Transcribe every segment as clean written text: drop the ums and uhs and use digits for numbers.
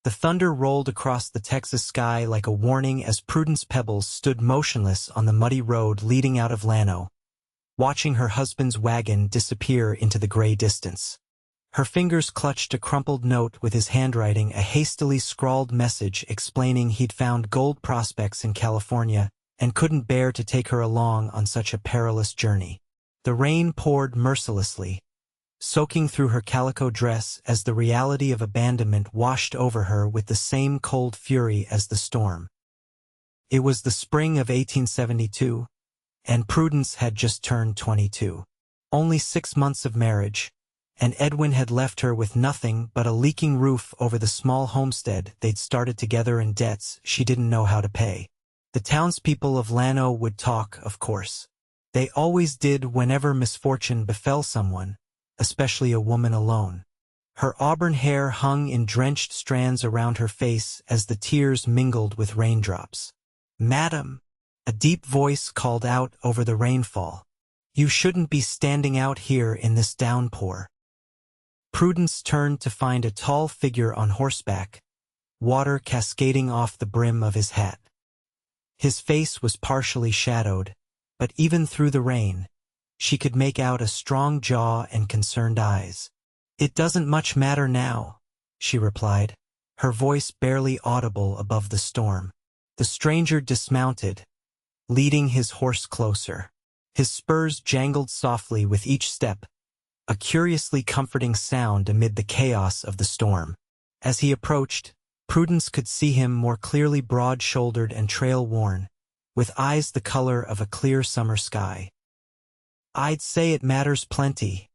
The thunder rolled across the Texas sky like a warning as Prudence Pebbles stood motionless on the muddy road leading out of Llano, watching her husband's wagon disappear into the gray distance. Her fingers clutched a crumpled note with his handwriting, a hastily scrawled message explaining he'd found gold prospects in California and couldn't bear to take her along on such a perilous journey. The rain poured mercilessly, soaking through her calico dress as the reality of abandonment washed over her with the same cold fury as the storm. It was the spring of 1872, and Prudence had just turned 22. Only 6 months of marriage, and Edwin had left her with nothing but a leaking roof over the small homestead they'd started together and debts she didn't know how to pay. The townspeople of Llano would talk, of course. They always did whenever misfortune befell someone, especially a woman alone. Her auburn hair hung in drenched strands around her face as the tears mingled with raindrops. "Madam," a deep voice called out over the rainfall, "you shouldn't be standing out here in this downpour." Prudence turned to find a tall figure on horseback, water cascading off the brim of his hat. His face was partially shadowed, but even through the rain, she could make out a strong jaw and concerned eyes. "It doesn't much matter now," she replied, her voice barely audible above the storm. The stranger dismounted, leading his horse closer. His spurs jangled softly with each step, a curiously comforting sound amid the chaos of the storm. As he approached, Prudence could see him more clearly, broad-shouldered and trail-worn, with eyes the color of a clear summer sky. "I'd say it matters plenty,"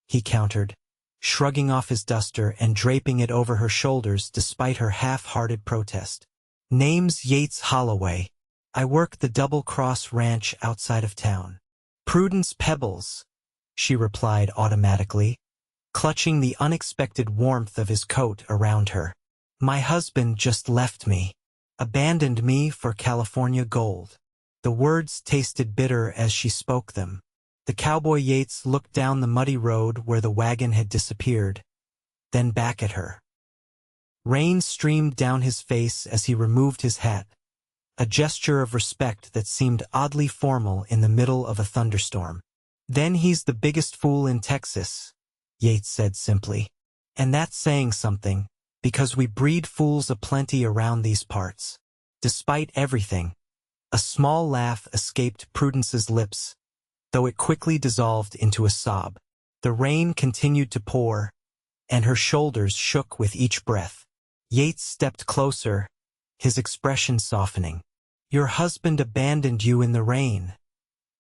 he countered, shrugging off his duster and draping it over her shoulders despite her half-hearted protest. "Name's Yates Holloway. I work the Double Cross Ranch outside of town." "Prudence Pebbles," she replied automatically, clutching the unexpected warmth of his coat around her. "My husband just left me. Abandoned me for California gold." The words tasted bitter as she spoke them. The cowboy Yates looked down the muddy road where the wagon had disappeared, then back at her. Rain streamed down his face as he removed his hat, a gesture of respect that seemed oddly formal in the middle of a thunderstorm. "Then he's the biggest fool in Texas," Yates said simply. "And that's saying something, because we breed fools aplenty around these parts." Despite everything, a small laugh escaped Prudence's lips, though it quickly dissolved into a sob. The rain continued to pour, and her shoulders shook with each breath. Yates stepped closer, his expression softening. "Your husband abandoned you in the rain,"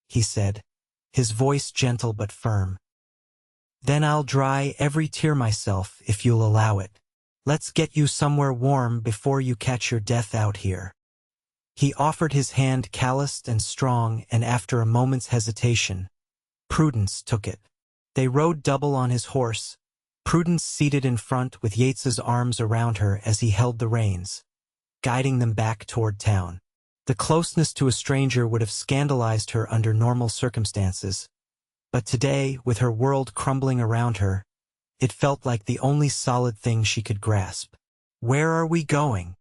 he said, his voice gentle but firm. "Then I'll dry every tear myself if you'll allow it. Let's get you somewhere warm before you catch your death out here." He offered his hand calloused and strong, and after a moment's hesitation, Prudence took it. They rode double on his horse, Prudence seated in front with Yates's arms around her as he held the reins, guiding them back toward town. The closeness to a stranger would have scandalized her under normal circumstances, but today, with her world crumbling around her, it felt like the only solid thing she could grasp. "Where are we going?"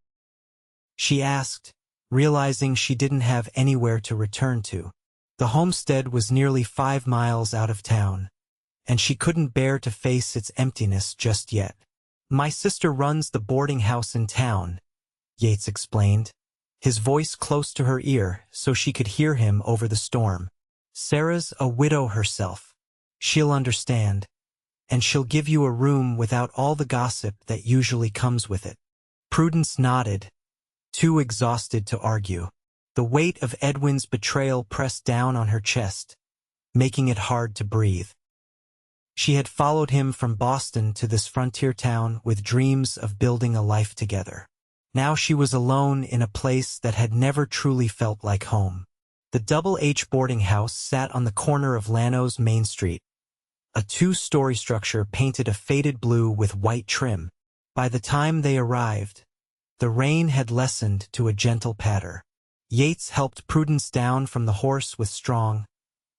she asked, realizing she didn't have anywhere to return to. The homestead was nearly 5 miles out of town, and she couldn't bear to face its emptiness just yet. "My sister runs the boarding house in town," Yates explained, his voice close to her ear so she could hear him over the storm. "Sarah's a widow herself. She'll understand, and she'll give you a room without all the gossip that usually comes with it." Prudence nodded, too exhausted to argue. The weight of Edwin's betrayal pressed down on her chest, making it hard to breathe. She had followed him from Boston to this frontier town with dreams of building a life together. Now she was alone in a place that had never truly felt like home. The Double H boarding house sat on the corner of Llano's Main Street, a 2-story structure painted a faded blue with white trim. By the time they arrived, the rain had lessened to a gentle patter. Yates helped Prudence down from the horse with strong,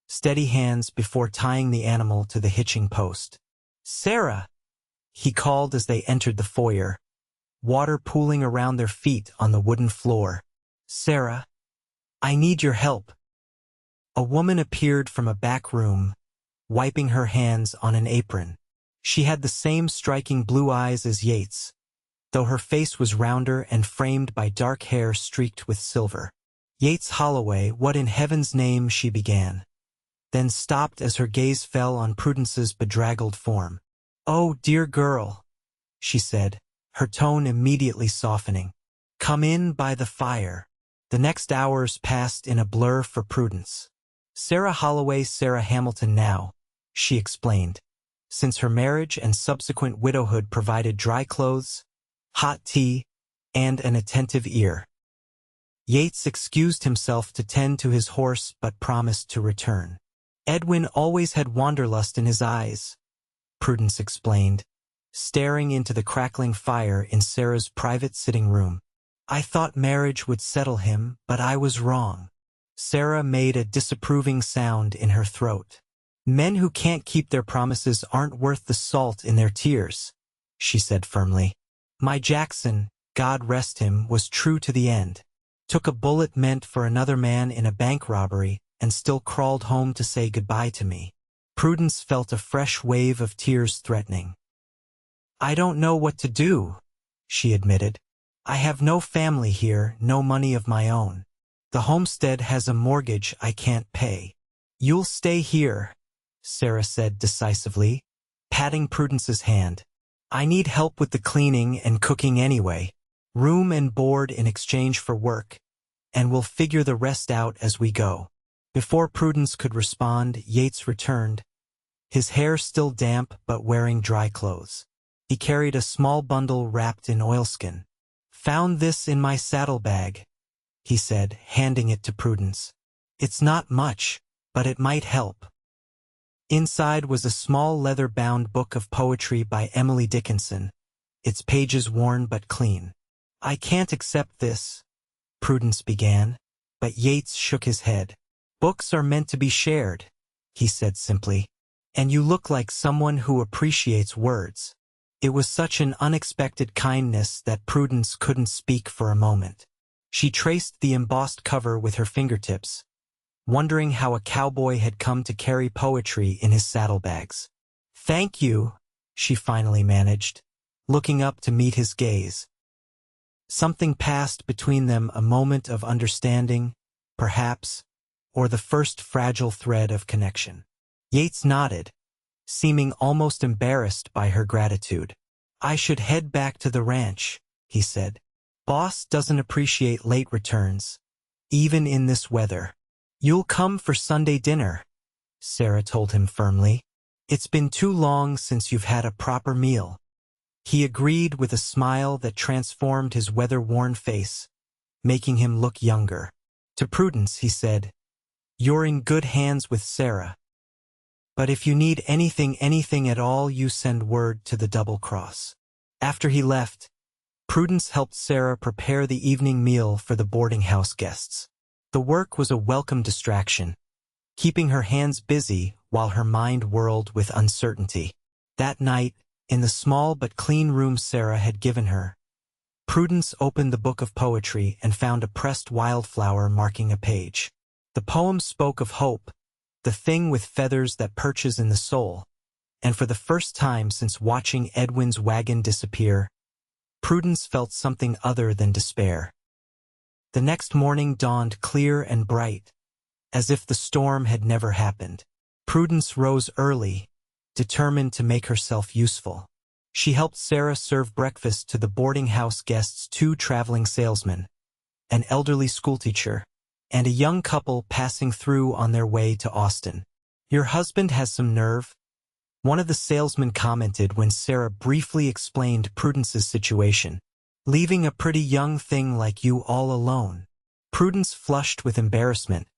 steady hands before tying the animal to the hitching post. "Sarah," he called as they entered the foyer, water pooling around their feet on the wooden floor. "Sarah, I need your help." A woman appeared from a back room, wiping her hands on an apron. She had the same striking blue eyes as Yates, though her face was rounder and framed by dark hair streaked with silver. "Yates Holloway, what in heaven's name," she began, then stopped as her gaze fell on Prudence's bedraggled form. "Oh, dear girl," she said, her tone immediately softening. "Come in by the fire." The next hours passed in a blur for Prudence. Sarah Holloway, Sarah Hamilton now, she explained, since her marriage and subsequent widowhood provided dry clothes, hot tea, and an attentive ear. Yates excused himself to tend to his horse but promised to return. "Edwin always had wanderlust in his eyes," Prudence explained, staring into the crackling fire in Sarah's private sitting room. "I thought marriage would settle him, but I was wrong." Sarah made a disapproving sound in her throat. "Men who can't keep their promises aren't worth the salt in their tears," she said firmly. "My Jackson, God rest him, was true to the end. Took a bullet meant for another man in a bank robbery and still crawled home to say goodbye to me." Prudence felt a fresh wave of tears threatening. "I don't know what to do," she admitted. "I have no family here, no money of my own. The homestead has a mortgage I can't pay." "You'll stay here," Sarah said decisively, patting Prudence's hand. "I need help with the cleaning and cooking anyway. Room and board in exchange for work, and we'll figure the rest out as we go." Before Prudence could respond, Yates returned, his hair still damp but wearing dry clothes. He carried a small bundle wrapped in oilskin. "Found this in my saddlebag," he said, handing it to Prudence. "It's not much, but it might help." Inside was a small leather-bound book of poetry by Emily Dickinson, its pages worn but clean. "I can't accept this," Prudence began, but Yates shook his head. "Books are meant to be shared," he said simply, "and you look like someone who appreciates words." It was such an unexpected kindness that Prudence couldn't speak for a moment. She traced the embossed cover with her fingertips, wondering how a cowboy had come to carry poetry in his saddlebags. "Thank you," she finally managed, looking up to meet his gaze. Something passed between them, a moment of understanding, perhaps, or the first fragile thread of connection. Yates nodded, seeming almost embarrassed by her gratitude. "I should head back to the ranch," he said. "Boss doesn't appreciate late returns, even in this weather." "You'll come for Sunday dinner," Sarah told him firmly. "It's been too long since you've had a proper meal." He agreed with a smile that transformed his weather-worn face, making him look younger. To Prudence, he said, "You're in good hands with Sarah. But if you need anything at all, you send word to the Double Cross." After he left, Prudence helped Sarah prepare the evening meal for the boarding house guests. The work was a welcome distraction, keeping her hands busy while her mind whirled with uncertainty. That night, in the small but clean room Sarah had given her, Prudence opened the book of poetry and found a pressed wildflower marking a page. The poem spoke of hope, the thing with feathers that perches in the soul, and for the first time since watching Edwin's wagon disappear, Prudence felt something other than despair. The next morning dawned clear and bright, as if the storm had never happened. Prudence rose early, determined to make herself useful. She helped Sarah serve breakfast to the boarding house guests, 2 traveling salesmen, an elderly schoolteacher, and a young couple passing through on their way to Austin. "Your husband has some nerve," one of the salesmen commented when Sarah briefly explained Prudence's situation. "Leaving a pretty young thing like you all alone." Prudence flushed with embarrassment,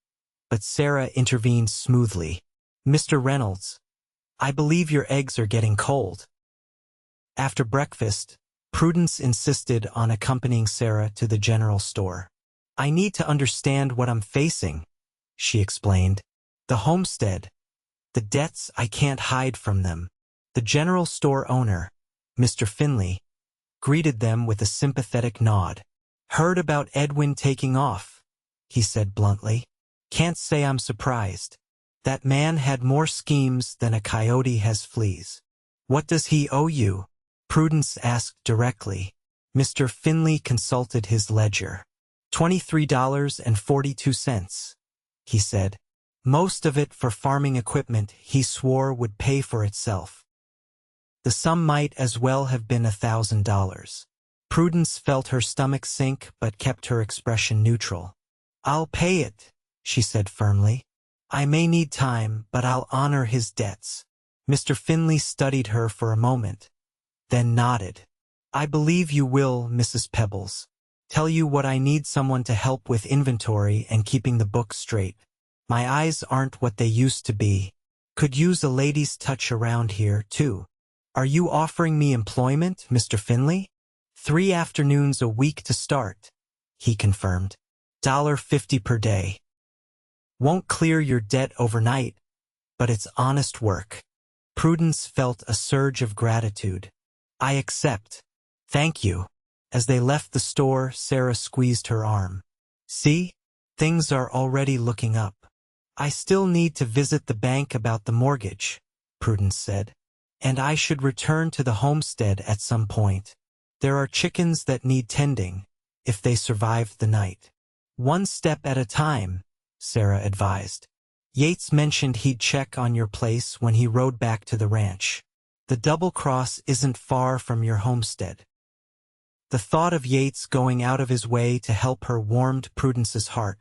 but Sarah intervened smoothly. "Mr. Reynolds, I believe your eggs are getting cold." After breakfast, Prudence insisted on accompanying Sarah to the general store. "I need to understand what I'm facing," she explained. "The homestead, the debts I can't hide from them." The general store owner, Mr. Finley, greeted them with a sympathetic nod. "Heard about Edwin taking off," he said bluntly. "Can't say I'm surprised. That man had more schemes than a coyote has fleas." "What does he owe you?" Prudence asked directly. Mr. Finley consulted his ledger. $23.42, he said. Most of it for farming equipment he swore would pay for itself. The sum might as well have been $1,000. Prudence felt her stomach sink but kept her expression neutral. "I'll pay it," she said firmly. "I may need time, but I'll honor his debts." Mr. Finley studied her for a moment, then nodded. "I believe you will, Mrs. Pebbles. Tell you what, I need someone to help with inventory and keeping the books straight. My eyes aren't what they used to be. Could use a lady's touch around here, too." "Are you offering me employment, Mr. Finley?" 3 afternoons a week to start," he confirmed. $1.50 per day. Won't clear your debt overnight, but it's honest work." Prudence felt a surge of gratitude. "I accept. Thank you." As they left the store, Sarah squeezed her arm. "See? Things are already looking up." "I still need to visit the bank about the mortgage," Prudence said. "And I should return to the homestead at some point. There are chickens that need tending, if they survive the night." "One step at a time," Sarah advised. "Yates mentioned he'd check on your place when he rode back to the ranch. The Double Cross isn't far from your homestead." The thought of Yates going out of his way to help her warmed Prudence's heart,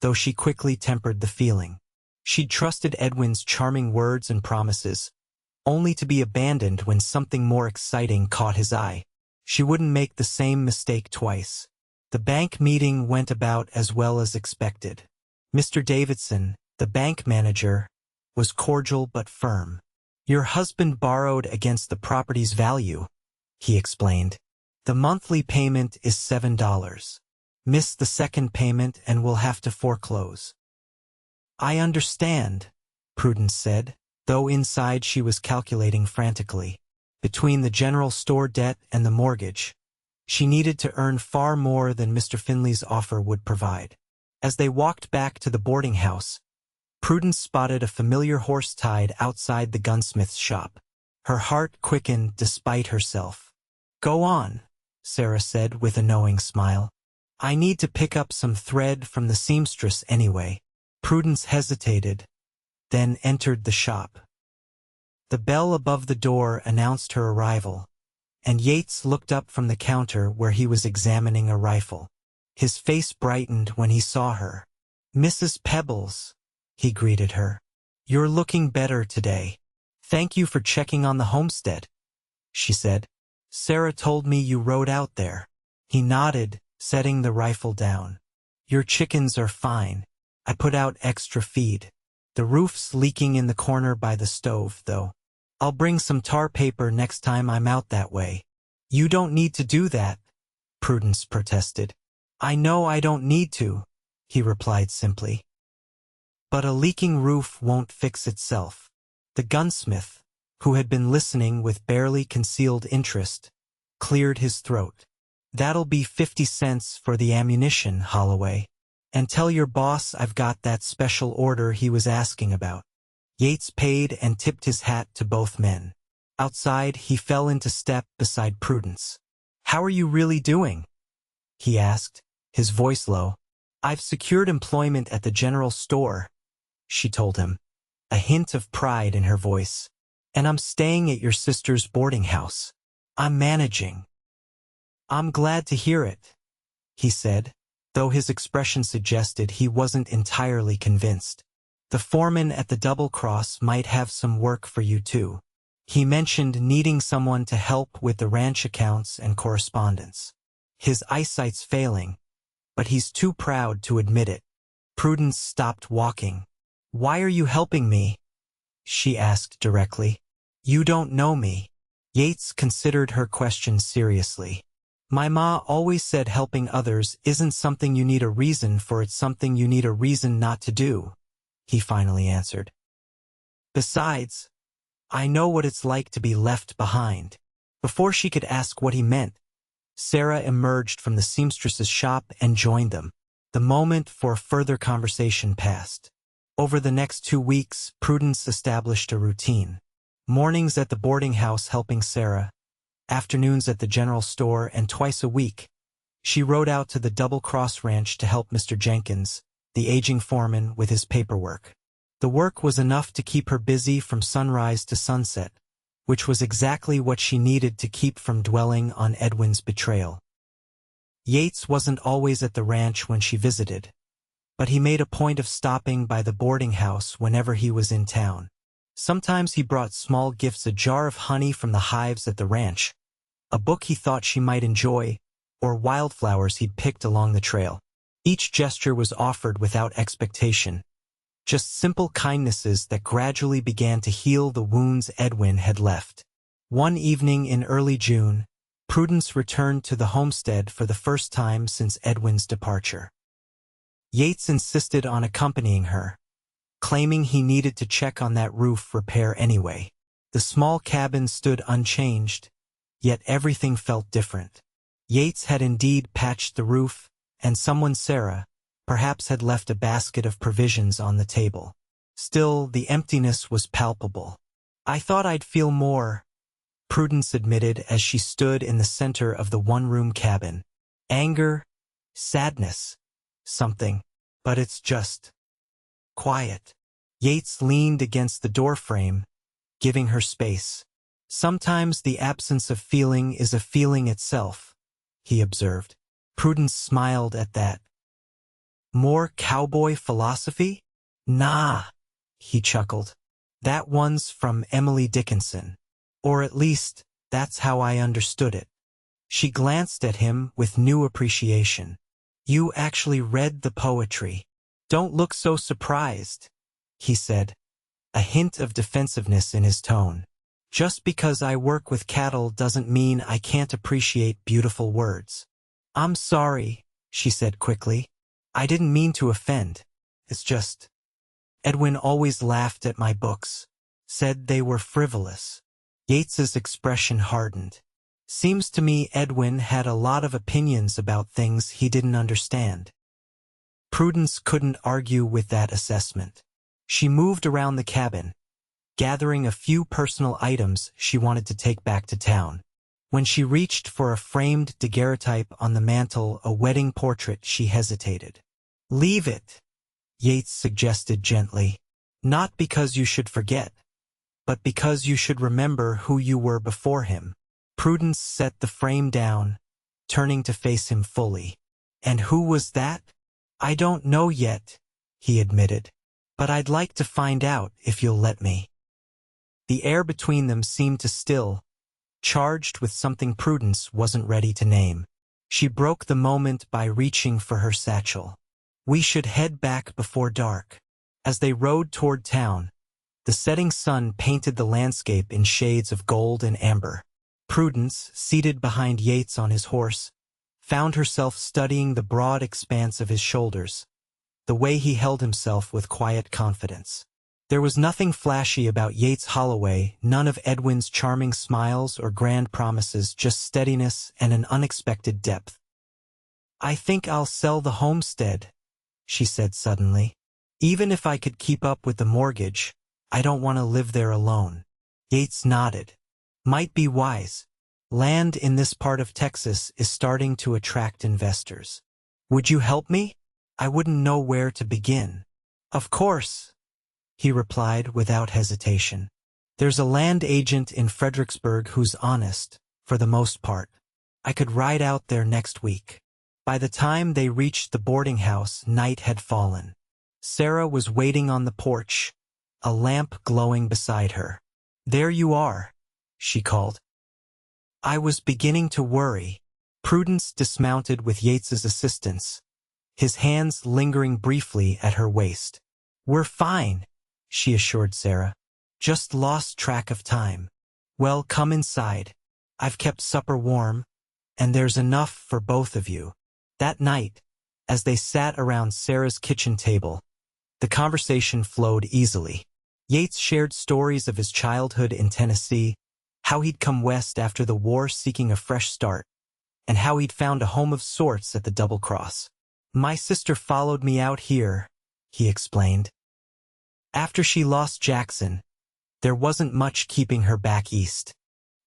though she quickly tempered the feeling. She'd trusted Edwin's charming words and promises, only to be abandoned when something more exciting caught his eye. She wouldn't make the same mistake twice. The bank meeting went about as well as expected. Mr. Davidson, the bank manager, was cordial but firm. "Your husband borrowed against the property's value," he explained. "The monthly payment is $7. Miss the second payment and we'll have to foreclose." "I understand," Prudence said, though inside she was calculating frantically. Between the general store debt and the mortgage, she needed to earn far more than Mr. Finley's offer would provide. As they walked back to the boarding house, Prudence spotted a familiar horse tied outside the gunsmith's shop. Her heart quickened despite herself. "Go on," Sarah said with a knowing smile. "I need to pick up some thread from the seamstress anyway." Prudence hesitated, then entered the shop. The bell above the door announced her arrival, and Yates looked up from the counter where he was examining a rifle. His face brightened when he saw her. "Mrs. Pebbles," he greeted her. "You're looking better today. Thank you for checking on the homestead," she said. "Sarah told me you rode out there." He nodded, setting the rifle down. "Your chickens are fine. I put out extra feed. The roof's leaking in the corner by the stove, though. I'll bring some tar paper next time I'm out that way." "You don't need to do that," Prudence protested. "I know I don't need to," he replied simply. "But a leaking roof won't fix itself." The gunsmith, who had been listening with barely concealed interest, cleared his throat. "That'll be 50 cents for the ammunition, Holloway. And tell your boss I've got that special order he was asking about." Yates paid and tipped his hat to both men. Outside, he fell into step beside Prudence. "How are you really doing?" he asked, his voice low. "I've secured employment at the general store," she told him, a hint of pride in her voice. "And I'm staying at your sister's boarding house. I'm managing." "I'm glad to hear it," he said, though his expression suggested he wasn't entirely convinced. "The foreman at the Double Cross might have some work for you too. He mentioned needing someone to help with the ranch accounts and correspondence. His eyesight's failing, but he's too proud to admit it." Prudence stopped walking. "Why are you helping me?" she asked directly. "You don't know me." Yates considered her question seriously. "My ma always said helping others isn't something you need a reason for, it's something you need a reason not to do," he finally answered. "Besides, I know what it's like to be left behind." Before she could ask what he meant, Sarah emerged from the seamstress's shop and joined them. The moment for further conversation passed. Over the next 2 weeks, Prudence established a routine. Mornings at the boarding house helping Sarah, afternoons at the general store, and twice a week, she rode out to the Double Cross Ranch to help Mr. Jenkins, the aging foreman, with his paperwork. The work was enough to keep her busy from sunrise to sunset, which was exactly what she needed to keep from dwelling on Edwin's betrayal. Yates wasn't always at the ranch when she visited, but he made a point of stopping by the boarding house whenever he was in town. Sometimes he brought small gifts: a jar of honey from the hives at the ranch, a book he thought she might enjoy, or wildflowers he'd picked along the trail. Each gesture was offered without expectation, just simple kindnesses that gradually began to heal the wounds Edwin had left. One evening in early June, Prudence returned to the homestead for the first time since Edwin's departure. Yates insisted on accompanying her, claiming he needed to check on that roof repair anyway. The small cabin stood unchanged, yet everything felt different. Yates had indeed patched the roof, and someone, Sarah, perhaps had left a basket of provisions on the table. Still, the emptiness was palpable. "I thought I'd feel more," Prudence admitted as she stood in the center of the one-room cabin. "Anger, sadness, something, but it's just quiet." Yates leaned against the doorframe, giving her space. "Sometimes the absence of feeling is a feeling itself," he observed. Prudence smiled at that. "More cowboy philosophy?" "Nah," he chuckled. "That one's from Emily Dickinson. Or at least, that's how I understood it." She glanced at him with new appreciation. "You actually read the poetry. Don't look so surprised," he said, a hint of defensiveness in his tone. "Just because I work with cattle doesn't mean I can't appreciate beautiful words." "I'm sorry," she said quickly. "I didn't mean to offend. It's just, Edwin always laughed at my books, said they were frivolous." Yates's expression hardened. "Seems to me Edwin had a lot of opinions about things he didn't understand." Prudence couldn't argue with that assessment. She moved around the cabin, gathering a few personal items she wanted to take back to town. When she reached for a framed daguerreotype on the mantel, a wedding portrait, she hesitated. "Leave it," Yates suggested gently. "Not because you should forget, but because you should remember who you were before him." Prudence set the frame down, turning to face him fully. "And who was that?" "I don't know yet," he admitted. "But I'd like to find out if you'll let me." The air between them seemed to still, charged with something Prudence wasn't ready to name. She broke the moment by reaching for her satchel. "We should head back before dark." As they rode toward town, the setting sun painted the landscape in shades of gold and amber. Prudence, seated behind Yates on his horse, found herself studying the broad expanse of his shoulders, the way he held himself with quiet confidence. There was nothing flashy about Yates Holloway, none of Edwin's charming smiles or grand promises, just steadiness and an unexpected depth. "I think I'll sell the homestead," she said suddenly. "Even if I could keep up with the mortgage, I don't want to live there alone." Yates nodded. "Might be wise. Land in this part of Texas is starting to attract investors. Would you help me? I wouldn't know where to begin." "Of course," he replied without hesitation. "There's a land agent in Fredericksburg who's honest, for the most part. I could ride out there next week." By the time they reached the boarding house, night had fallen. Sarah was waiting on the porch, a lamp glowing beside her. "There you are," she called. "I was beginning to worry." Prudence dismounted with Yates's assistance, his hands lingering briefly at her waist. "We're fine," she assured Sarah. "Just lost track of time." "Well, come inside. I've kept supper warm, and there's enough for both of you." That night, as they sat around Sarah's kitchen table, the conversation flowed easily. Yates shared stories of his childhood in Tennessee, how he'd come west after the war seeking a fresh start, and how he'd found a home of sorts at the Double Cross. "My sister followed me out here," he explained. "After she lost Jackson, there wasn't much keeping her back east.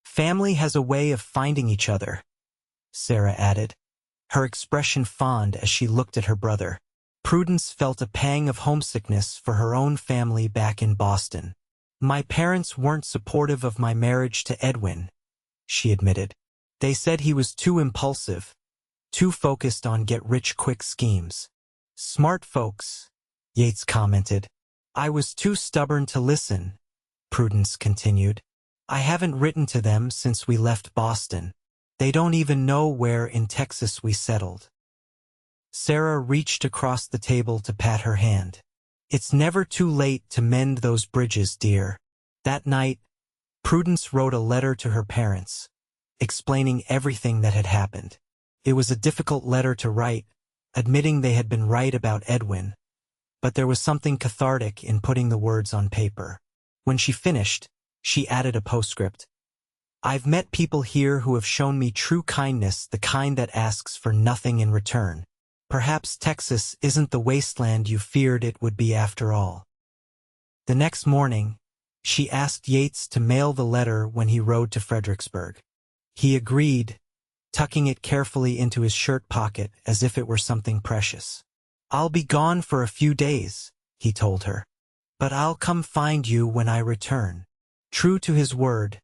Family has a way of finding each other," Sarah added, her expression fond as she looked at her brother. Prudence felt a pang of homesickness for her own family back in Boston. "My parents weren't supportive of my marriage to Edwin," she admitted. "They said he was too impulsive, too focused on get-rich-quick schemes." "Smart folks," Yates commented. "I was too stubborn to listen," Prudence continued. "I haven't written to them since we left Boston. They don't even know where in Texas we settled." Sarah reached across the table to pat her hand. "It's never too late to mend those bridges, dear." That night, Prudence wrote a letter to her parents, explaining everything that had happened. It was a difficult letter to write, admitting they had been right about Edwin, but there was something cathartic in putting the words on paper. When she finished, she added a postscript. "I've met people here who have shown me true kindness, the kind that asks for nothing in return. Perhaps Texas isn't the wasteland you feared it would be after all." The next morning, she asked Yates to mail the letter when he rode to Fredericksburg. He agreed, tucking it carefully into his shirt pocket as if it were something precious. "I'll be gone for a few days," he told her, "but I'll come find you when I return." True to his word,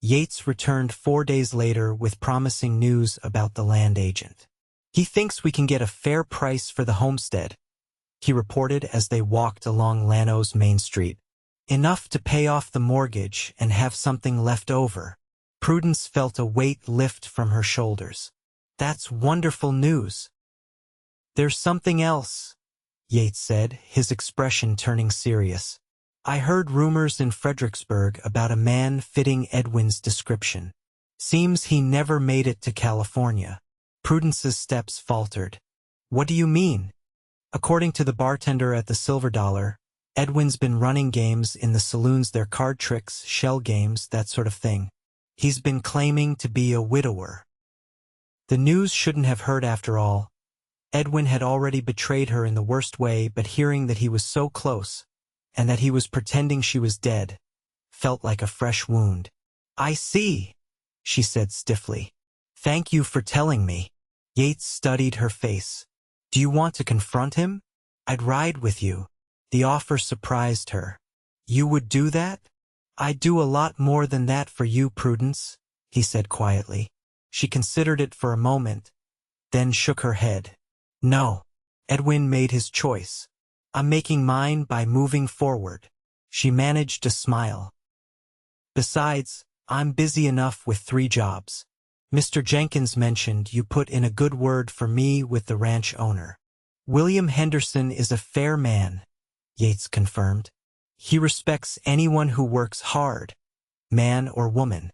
Yates returned 4 days later with promising news about the land agent. "He thinks we can get a fair price for the homestead," he reported as they walked along Llano's main street. "Enough to pay off the mortgage and have something left over." Prudence felt a weight lift from her shoulders. "That's wonderful news." "There's something else," Yates said, his expression turning serious. "I heard rumors in Fredericksburg about a man fitting Edwin's description. Seems he never made it to California." Prudence's steps faltered. "What do you mean?" "According to the bartender at the Silver Dollar, Edwin's been running games in the saloons, their card tricks, shell games, that sort of thing. He's been claiming to be a widower." The news shouldn't have hurt after all. Edwin had already betrayed her in the worst way, but hearing that he was so close, and that he was pretending she was dead, felt like a fresh wound. "I see," she said stiffly. "Thank you for telling me." Yates studied her face. "Do you want to confront him? I'd ride with you." The offer surprised her. "You would do that?" "I'd do a lot more than that for you, Prudence," he said quietly. She considered it for a moment, then shook her head. "No." Edwin made his choice. "I'm making mine by moving forward." She managed to smile. "Besides, I'm busy enough with 3 jobs. Mr. Jenkins mentioned you put in a good word for me with the ranch owner." "William Henderson is a fair man," Yates confirmed. "He respects anyone who works hard, man or woman."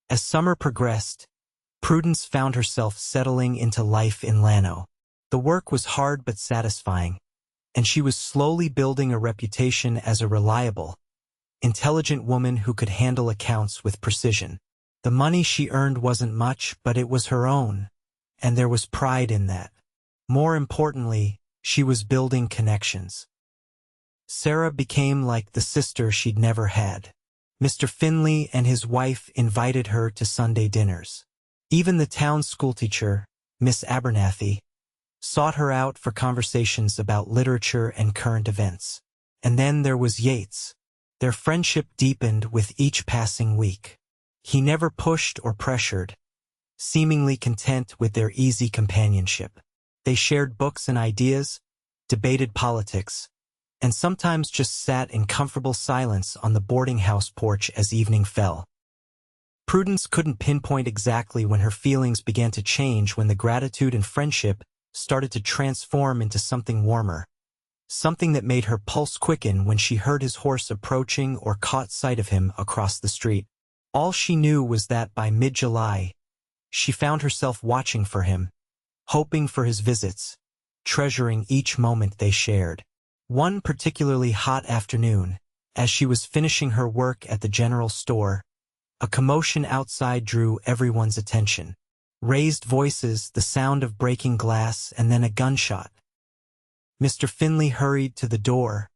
As summer progressed, Prudence found herself settling into life in Llano. The work was hard but satisfying, and she was slowly building a reputation as a reliable, intelligent woman who could handle accounts with precision. The money she earned wasn't much, but it was her own, and there was pride in that. More importantly, she was building connections. Sarah became like the sister she'd never had. Mr. Finley and his wife invited her to Sunday dinners. Even the town schoolteacher, Miss Abernathy, sought her out for conversations about literature and current events. And then there was Yates. Their friendship deepened with each passing week. He never pushed or pressured, seemingly content with their easy companionship. They shared books and ideas, debated politics, and sometimes just sat in comfortable silence on the boarding house porch as evening fell. Prudence couldn't pinpoint exactly when her feelings began to change, when the gratitude and friendship started to transform into something warmer, something that made her pulse quicken when she heard his horse approaching or caught sight of him across the street. All she knew was that by mid-July, she found herself watching for him, hoping for his visits, treasuring each moment they shared. One particularly hot afternoon, as she was finishing her work at the general store, A commotion outside drew everyone's attention. Raised voices, the sound of breaking glass, and then a gunshot. Mr. Finley hurried to the door,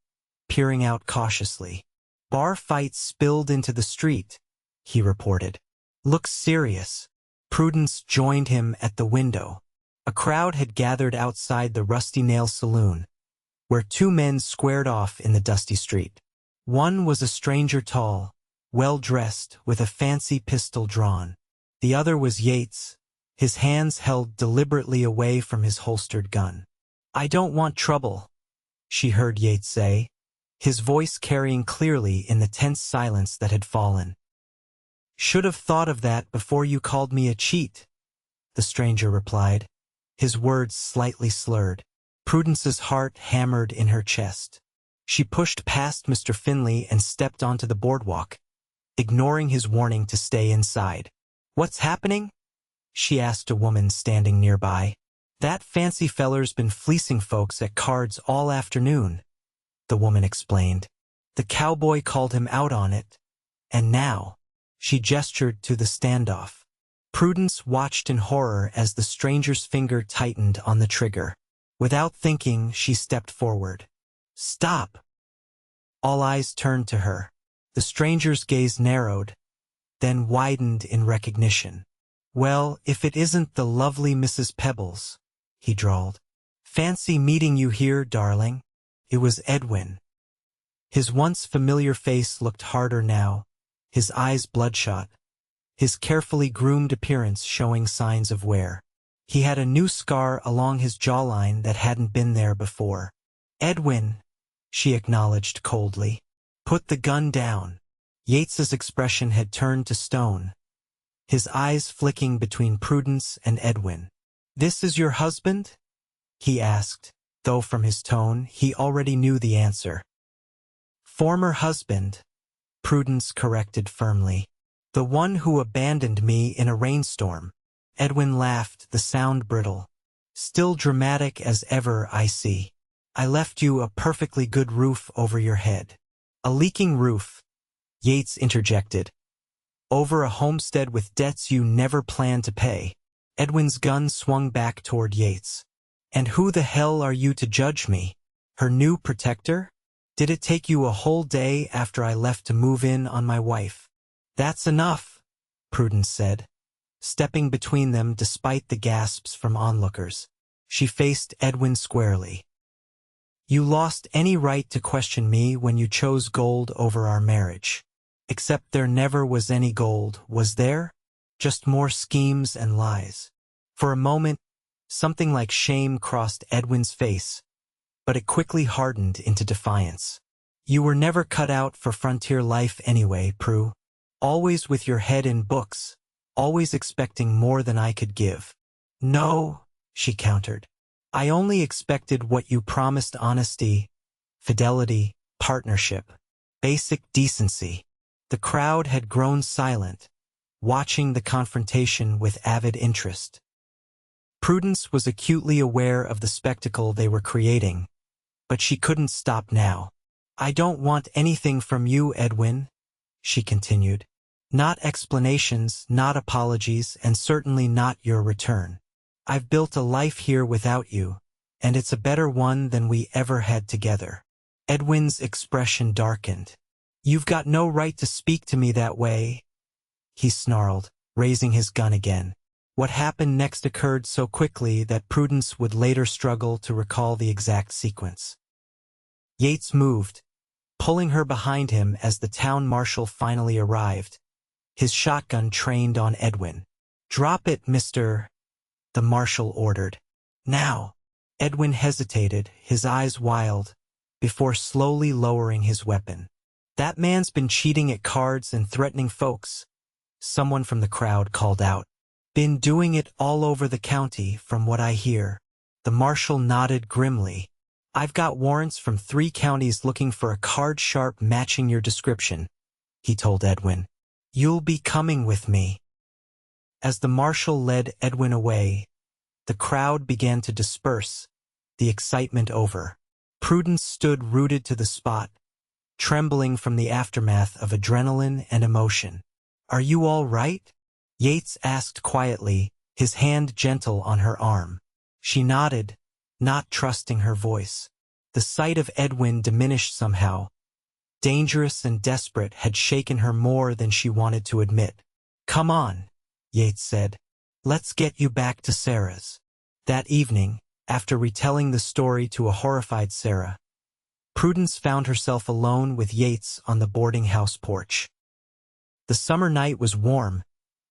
peering out cautiously. "Bar fight spilled into the street," he reported. "Looks serious." Prudence joined him at the window. A crowd had gathered outside the Rusty Nail Saloon, where two men squared off in the dusty street. One was a stranger, tall, well-dressed, with a fancy pistol drawn. The other was Yates, his hands held deliberately away from his holstered gun. "I don't want trouble," she heard Yates say, his voice carrying clearly in the tense silence that had fallen. "Should have thought of that before you called me a cheat," the stranger replied, his words slightly slurred. Prudence's heart hammered in her chest. She pushed past Mr. Finley and stepped onto the boardwalk, ignoring his warning to stay inside. "What's happening?" she asked a woman standing nearby. "That fancy feller's been fleecing folks at cards all afternoon," the woman explained. "The cowboy called him out on it, and now—" She gestured to the standoff. Prudence watched in horror as the stranger's finger tightened on the trigger. Without thinking, she stepped forward. "Stop!" All eyes turned to her. The stranger's gaze narrowed, then widened in recognition. "Well, if it isn't the lovely Mrs. Pebbles," he drawled. "Fancy meeting you here, darling." It was Edwin. His once familiar face looked harder now, his eyes bloodshot, his carefully groomed appearance showing signs of wear. He had a new scar along his jawline that hadn't been there before. "Edwin," she acknowledged coldly. "Put the gun down." Yates's expression had turned to stone, his eyes flicking between Prudence and Edwin. "This is your husband?" he asked, though from his tone he already knew the answer. "Former husband," Prudence corrected firmly. "The one who abandoned me in a rainstorm." Edwin laughed, the sound brittle. "Still dramatic as ever, I see. I left you a perfectly good roof over your head." "A leaking roof," Yates interjected. "Over a homestead with debts you never planned to pay." Edwin's gun swung back toward Yates. "And who the hell are you to judge me? Her new protector? Did it take you a whole day after I left to move in on my wife?" "That's enough," Prudence said, stepping between them despite the gasps from onlookers. She faced Edwin squarely. "You lost any right to question me when you chose gold over our marriage. Except there never was any gold, was there? Just more schemes and lies." For a moment, something like shame crossed Edwin's face, but it quickly hardened into defiance. "You were never cut out for frontier life anyway, Prue. Always with your head in books, always expecting more than I could give." "No," she countered. "I only expected what you promised: honesty, fidelity, partnership, basic decency." The crowd had grown silent, watching the confrontation with avid interest. Prudence was acutely aware of the spectacle they were creating, but she couldn't stop now. "I don't want anything from you, Edwin," she continued. "Not explanations, not apologies, and certainly not your return. I've built a life here without you, and it's a better one than we ever had together." Edwin's expression darkened. "You've got no right to speak to me that way," he snarled, raising his gun again. What happened next occurred so quickly that Prudence would later struggle to recall the exact sequence. Yates moved, pulling her behind him as the town marshal finally arrived, his shotgun trained on Edwin. "Drop it, Mr." the marshal ordered. "Now." Edwin hesitated, his eyes wild, before slowly lowering his weapon. "That man's been cheating at cards and threatening folks," someone from the crowd called out. "Been doing it all over the county, from what I hear." The marshal nodded grimly. "I've got warrants from 3 counties looking for a card sharp matching your description," he told Edwin. "You'll be coming with me." As the marshal led Edwin away, the crowd began to disperse, the excitement over. Prudence stood rooted to the spot, trembling from the aftermath of adrenaline and emotion. Are you all right? Yates asked quietly, his hand gentle on her arm. She nodded, not trusting her voice. The sight of Edwin diminished somehow. Dangerous and desperate had shaken her more than she wanted to admit. Come on, Yates said. Let's get you back to Sarah's. That evening, after retelling the story to a horrified Sarah, Prudence found herself alone with Yates on the boarding house porch. The summer night was warm,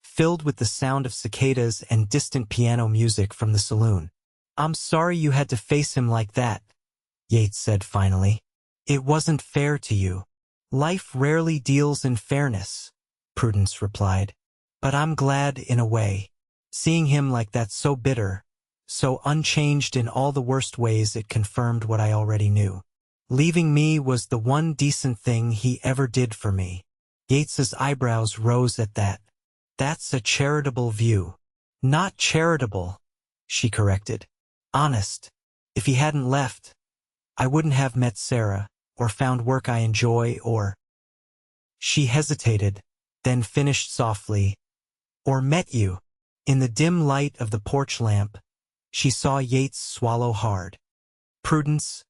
filled with the sound of cicadas and distant piano music from the saloon. I'm sorry you had to face him like that, Yates said finally. It wasn't fair to you. Life rarely deals in fairness, Prudence replied. But I'm glad in a way. Seeing him like that, so bitter, so unchanged in all the worst ways, it confirmed what I already knew. Leaving me was the one decent thing he ever did for me. Yates's eyebrows rose at that. That's a charitable view. Not charitable, she corrected. Honest. If he hadn't left, I wouldn't have met Sarah, or found work I enjoy, or... She hesitated, then finished softly. Or met you. In the dim light of the porch lamp, she saw Yates swallow hard. Prudence,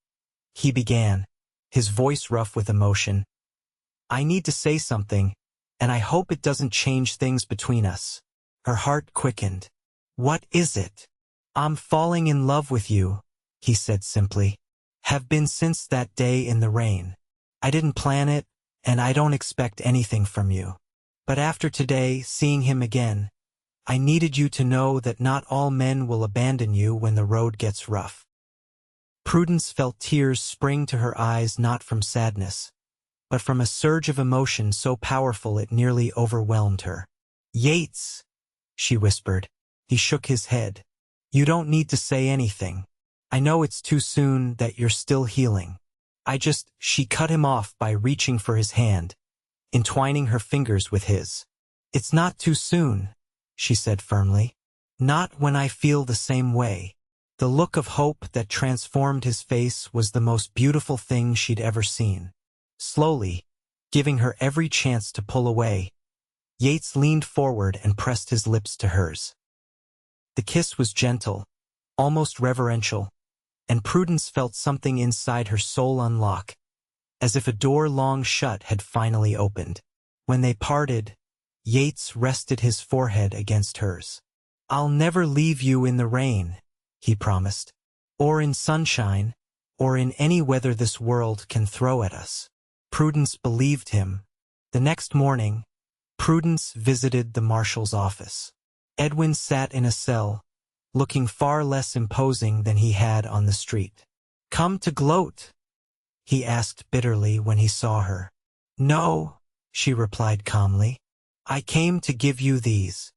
he began, his voice rough with emotion. I need to say something, and I hope it doesn't change things between us. Her heart quickened. What is it? I'm falling in love with you, he said simply. Have been since that day in the rain. I didn't plan it, and I don't expect anything from you. But after today, seeing him again, I needed you to know that not all men will abandon you when the road gets rough. Prudence felt tears spring to her eyes, not from sadness, but from a surge of emotion so powerful it nearly overwhelmed her. Yates, she whispered. He shook his head. You don't need to say anything. I know it's too soon, that you're still healing. She cut him off by reaching for his hand, entwining her fingers with his. It's not too soon, she said firmly. Not when I feel the same way. The look of hope that transformed his face was the most beautiful thing she'd ever seen. Slowly, giving her every chance to pull away, Yates leaned forward and pressed his lips to hers. The kiss was gentle, almost reverential, and Prudence felt something inside her soul unlock, as if a door long shut had finally opened. When they parted, Yates rested his forehead against hers. I'll never leave you in the rain, he promised, or in sunshine, or in any weather this world can throw at us. Prudence believed him. The next morning, Prudence visited the marshal's office. Edwin sat in a cell, looking far less imposing than he had on the street. Come to gloat? He asked bitterly when he saw her. No, she replied calmly. I came to give you these.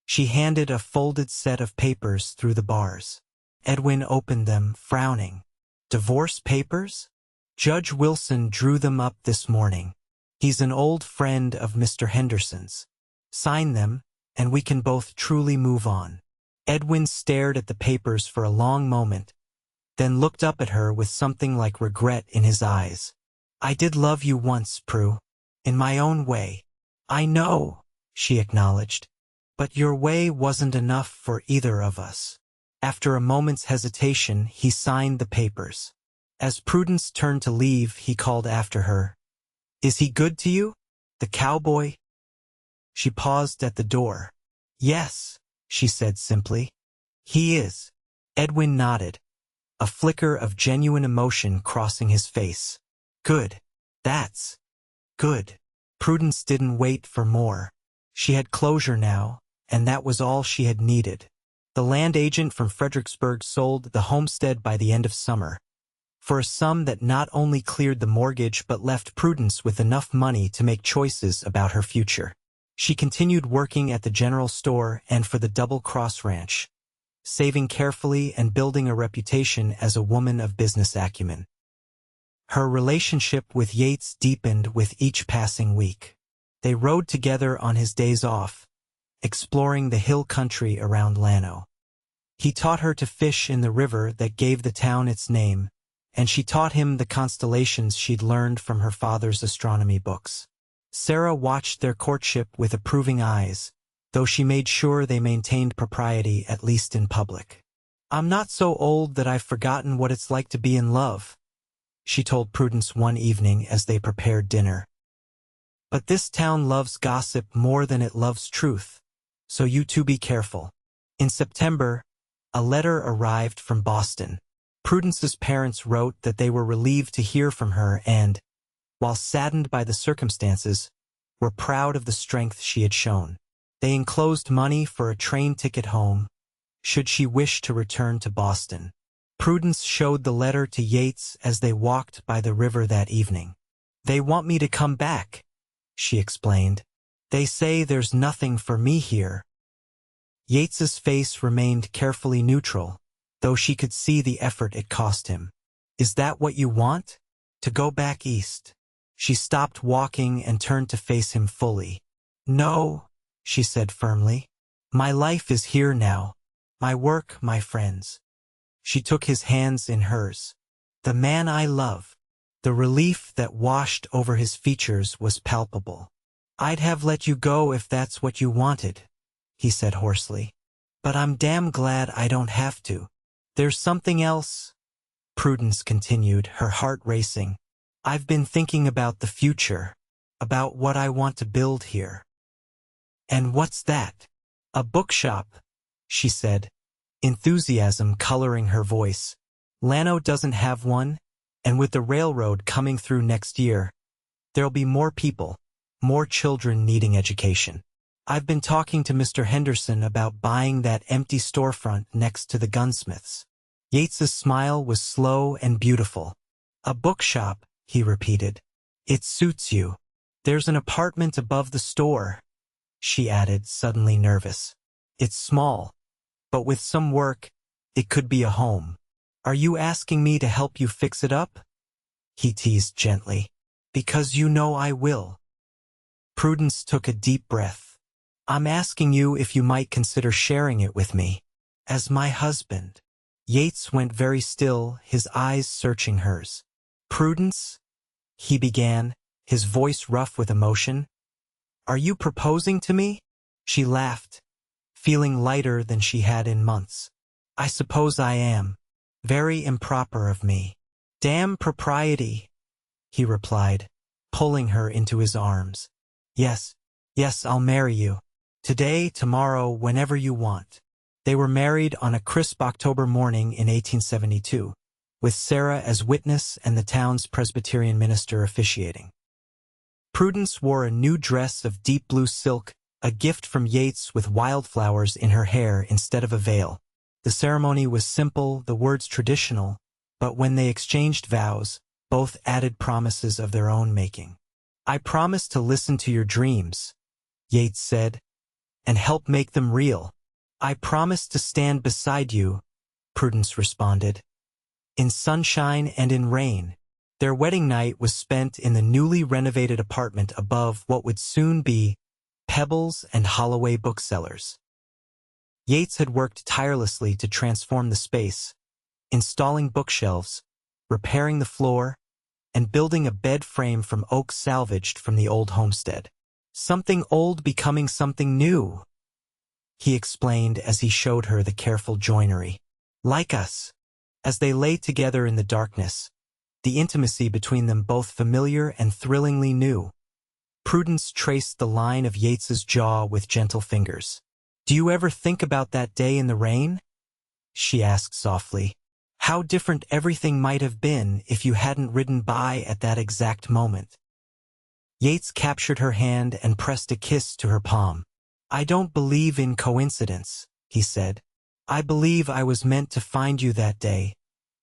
She handed a folded set of papers through the bars. Edwin opened them, frowning. Divorce papers? Judge Wilson drew them up this morning. He's an old friend of Mr. Henderson's. Sign them, and we can both truly move on. Edwin stared at the papers for a long moment, then looked up at her with something like regret in his eyes. I did love you once, Prue. In my own way. I know, she acknowledged. But your way wasn't enough for either of us. After a moment's hesitation, he signed the papers. As Prudence turned to leave, he called after her. Is he good to you? The cowboy? She paused at the door. Yes, she said simply. He is. Edwin nodded, a flicker of genuine emotion crossing his face. Good. That's good. Prudence didn't wait for more. She had closure now, and that was all she had needed. The land agent from Fredericksburg sold the homestead by the end of summer, for a sum that not only cleared the mortgage but left Prudence with enough money to make choices about her future. She continued working at the general store and for the Double Cross Ranch, saving carefully and building a reputation as a woman of business acumen. Her relationship with Yates deepened with each passing week. They rode together on his days off, exploring the hill country around Llano. He taught her to fish in the river that gave the town its name, and she taught him the constellations she'd learned from her father's astronomy books. Sarah watched their courtship with approving eyes, though she made sure they maintained propriety at least in public. "I'm not so old that I've forgotten what it's like to be in love," she told Prudence one evening as they prepared dinner. "But this town loves gossip more than it loves truth, so you two be careful." In September, a letter arrived from Boston. Prudence's parents wrote that they were relieved to hear from her and, while saddened by the circumstances, were proud of the strength she had shown. They enclosed money for a train ticket home, should she wish to return to Boston. Prudence showed the letter to Yates as they walked by the river that evening. "They want me to come back," she explained. "They say there's nothing for me here." Yates's face remained carefully neutral, though she could see the effort it cost him. "Is that what you want? To go back east?" She stopped walking and turned to face him fully. "No," she said firmly. "My life is here now. My work, my friends." She took his hands in hers. "The man I love." The relief that washed over his features was palpable. "I'd have let you go if that's what you wanted," he said hoarsely. "But I'm damn glad I don't have to." "There's something else," Prudence continued, her heart racing. "I've been thinking about the future, about what I want to build here." "And what's that?" "A bookshop," she said, enthusiasm coloring her voice. "Llano doesn't have one, and with the railroad coming through next year, there'll be more people, more children needing education. I've been talking to Mr. Henderson about buying that empty storefront next to the gunsmith's." Yates's smile was slow and beautiful. "A bookshop," he repeated. "It suits you. There's an apartment above the store," she added, suddenly nervous. "It's small, but with some work, it could be a home." "Are you asking me to help you fix it up?" he teased gently. "Because you know I will." Prudence took a deep breath. "I'm asking you if you might consider sharing it with me, as my husband." Yates went very still, his eyes searching hers. "Prudence," he began, his voice rough with emotion, "are you proposing to me?" She laughed, feeling lighter than she had in months. "I suppose I am. Very improper of me." "Damn propriety," he replied, pulling her into his arms. Yes, I'll marry you. Today, tomorrow, whenever you want." They were married on a crisp October morning in 1872, with Sarah as witness and the town's Presbyterian minister officiating. Prudence wore a new dress of deep blue silk, a gift from Yates, with wildflowers in her hair instead of a veil. The ceremony was simple, the words traditional, but when they exchanged vows, both added promises of their own making. "I promise to listen to your dreams," Yates said, "and help make them real." "I promise to stand beside you," Prudence responded, "in sunshine and in rain." Their wedding night was spent in the newly renovated apartment above what would soon be Pebbles and Holloway booksellers. Yates had worked tirelessly to transform the space, installing bookshelves, repairing the floor, and building a bed frame from oak salvaged from the old homestead. "Something old becoming something new," he explained as he showed her the careful joinery. "Like us." As they lay together in the darkness, the intimacy between them both familiar and thrillingly new, Prudence traced the line of Yates's jaw with gentle fingers. "Do you ever think about that day in the rain?" she asked softly. "How different everything might have been if you hadn't ridden by at that exact moment." Yates captured her hand and pressed a kiss to her palm. "I don't believe in coincidence," he said. "I believe I was meant to find you that day,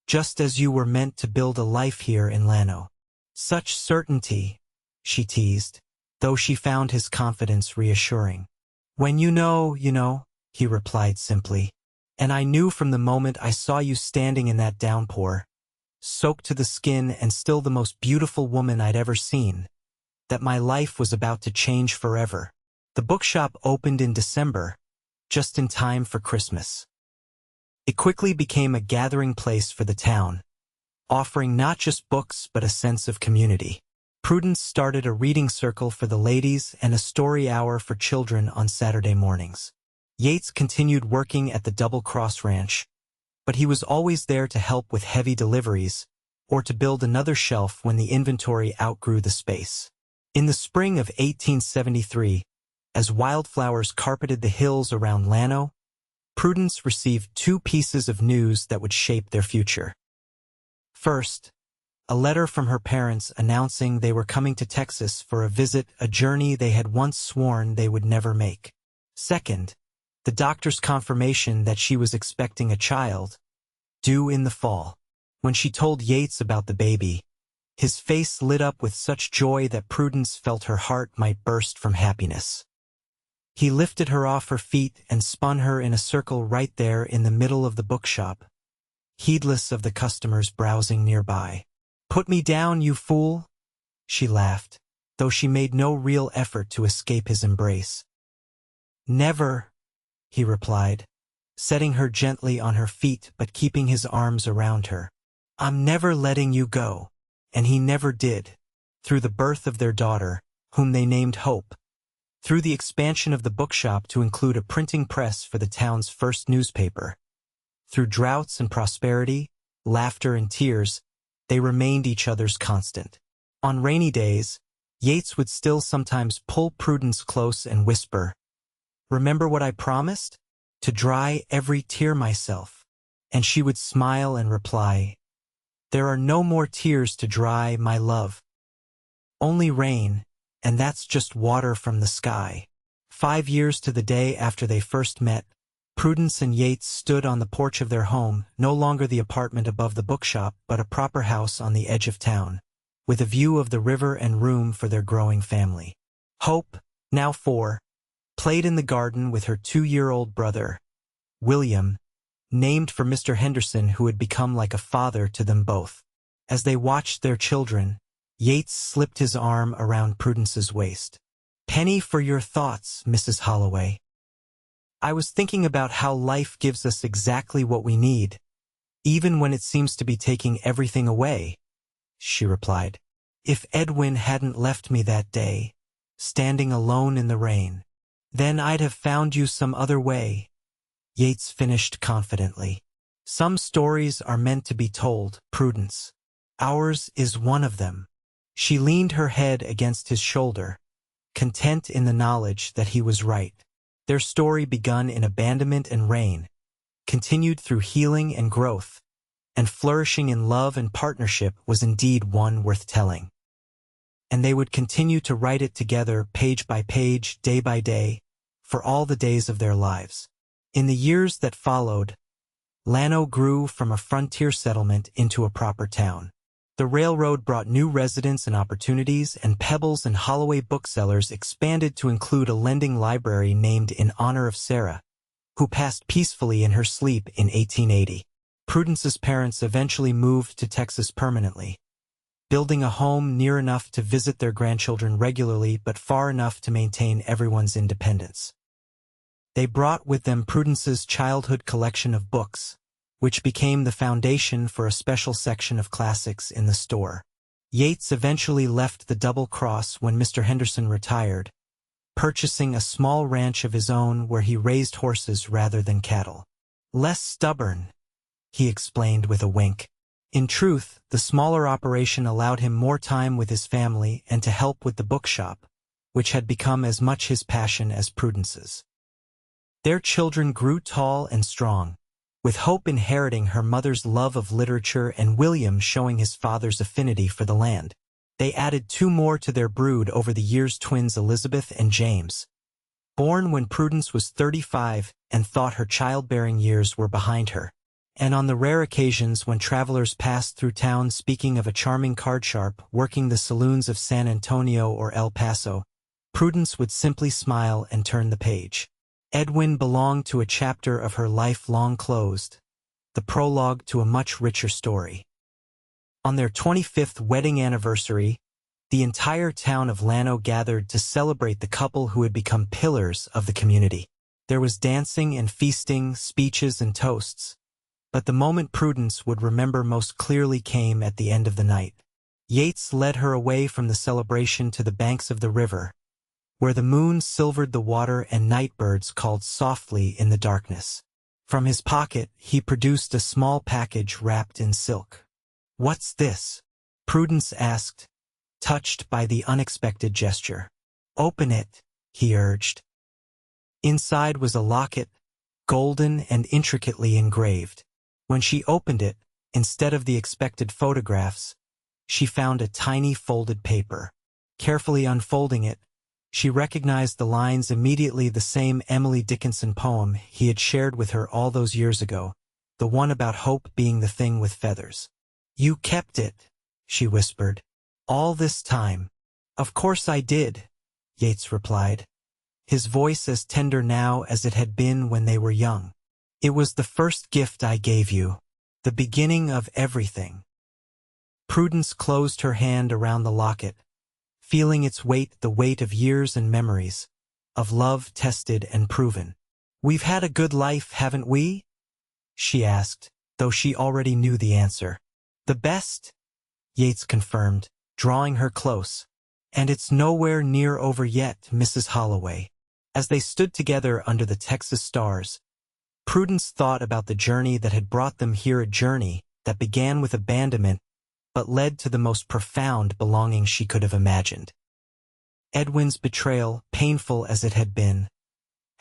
just as you were meant to build a life here in Llano." "Such certainty," she teased, though she found his confidence reassuring. "When you know, he replied simply. "And I knew from the moment I saw you standing in that downpour, soaked to the skin and still the most beautiful woman I'd ever seen, that my life was about to change forever." The bookshop opened in December, just in time for Christmas. It quickly became a gathering place for the town, offering not just books but a sense of community. Prudence started a reading circle for the ladies and a story hour for children on Saturday mornings. Yates continued working at the Double Cross Ranch, but he was always there to help with heavy deliveries or to build another shelf when the inventory outgrew the space. In the spring of 1873, as wildflowers carpeted the hills around Llano, Prudence received two pieces of news that would shape their future. First, a letter from her parents announcing they were coming to Texas for a visit, a journey they had once sworn they would never make. Second, the doctor's confirmation that she was expecting a child, due in the fall. When she told Yates about the baby, his face lit up with such joy that Prudence felt her heart might burst from happiness. He lifted her off her feet and spun her in a circle right there in the middle of the bookshop, heedless of the customers browsing nearby. "Put me down, you fool," she laughed, though she made no real effort to escape his embrace. "Never," he replied, setting her gently on her feet but keeping his arms around her. "I'm never letting you go." And he never did. Through the birth of their daughter, whom they named Hope, through the expansion of the bookshop to include a printing press for the town's first newspaper, through droughts and prosperity, laughter and tears, they remained each other's constant. On rainy days, Yates would still sometimes pull Prudence close and whisper, "Remember what I promised? To dry every tear myself." And she would smile and reply, "There are no more tears to dry, my love. Only rain, and that's just water from the sky." 5 years to the day after they first met, Prudence and Yates stood on the porch of their home, no longer the apartment above the bookshop, but a proper house on the edge of town, with a view of the river and room for their growing family. Hope, now 4, played in the garden with her 2-year-old brother, William, named for Mr. Henderson, who had become like a father to them both. As they watched their children, Yates slipped his arm around Prudence's waist. "Penny for your thoughts, Mrs. Holloway. I was thinking about how life gives us exactly what we need, even when it seems to be taking everything away," she replied. "If Edwin hadn't left me that day, standing alone in the rain, then I'd have found you some other way," Yates finished confidently. "Some stories are meant to be told, Prudence. Ours is one of them." She leaned her head against his shoulder, content in the knowledge that he was right. Their story, begun in abandonment and rain, continued through healing and growth, and flourishing in love and partnership, was indeed one worth telling. And they would continue to write it together, page by page, day by day, for all the days of their lives. In the years that followed, Llano grew from a frontier settlement into a proper town. The railroad brought new residents and opportunities, and Pebbles and Holloway booksellers expanded to include a lending library named in honor of Sarah, who passed peacefully in her sleep in 1880. Prudence's parents eventually moved to Texas permanently, building a home near enough to visit their grandchildren regularly but far enough to maintain everyone's independence. They brought with them Prudence's childhood collection of books, which became the foundation for a special section of classics in the store. Yates eventually left the Double Cross when Mr. Henderson retired, purchasing a small ranch of his own where he raised horses rather than cattle. "Less stubborn," he explained with a wink. In truth, the smaller operation allowed him more time with his family and to help with the bookshop, which had become as much his passion as Prudence's. Their children grew tall and strong, with Hope inheriting her mother's love of literature and William showing his father's affinity for the land. They added 2 more to their brood over the years, twins Elizabeth and James, born when Prudence was 35 and thought her childbearing years were behind her. And on the rare occasions when travelers passed through town speaking of a charming card sharp working the saloons of San Antonio or El Paso, Prudence would simply smile and turn the page. Edwin belonged to a chapter of her life long closed, the prologue to a much richer story. On their 25th wedding anniversary, the entire town of Llano gathered to celebrate the couple who had become pillars of the community. There was dancing and feasting, speeches and toasts, but the moment Prudence would remember most clearly came at the end of the night. Yates led her away from the celebration to the banks of the river, where the moon silvered the water and nightbirds called softly in the darkness. From his pocket, he produced a small package wrapped in silk. "What's this?" Prudence asked, touched by the unexpected gesture. "Open it," he urged. Inside was a locket, golden and intricately engraved. When she opened it, instead of the expected photographs, she found a tiny folded paper. Carefully unfolding it, she recognized the lines immediately, the same Emily Dickinson poem he had shared with her all those years ago, the one about hope being the thing with feathers. "You kept it," she whispered. "All this time." "Of course I did," Yates replied, his voice as tender now as it had been when they were young. "It was the first gift I gave you, the beginning of everything." Prudence closed her hand around the locket, feeling its weight, the weight of years and memories, of love tested and proven. "We've had a good life, haven't we?" she asked, though she already knew the answer. "The best," Yates confirmed, drawing her close. "And it's nowhere near over yet, Mrs. Holloway." As they stood together under the Texas stars, Prudence thought about the journey that had brought them here, a journey that began with abandonment but led to the most profound belonging she could have imagined. Edwin's betrayal, painful as it had been,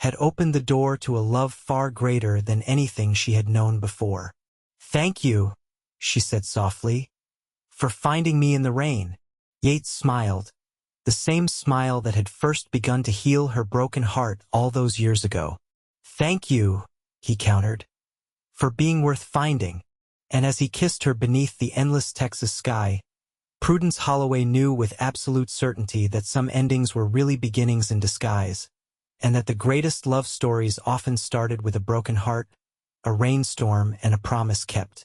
had opened the door to a love far greater than anything she had known before. "Thank you," she said softly, "for finding me in the rain." Yates smiled, the same smile that had first begun to heal her broken heart all those years ago. "Thank you," he countered, "for being worth finding." And as he kissed her beneath the endless Texas sky, Prudence Holloway knew with absolute certainty that some endings were really beginnings in disguise, and that the greatest love stories often started with a broken heart, a rainstorm, and a promise kept.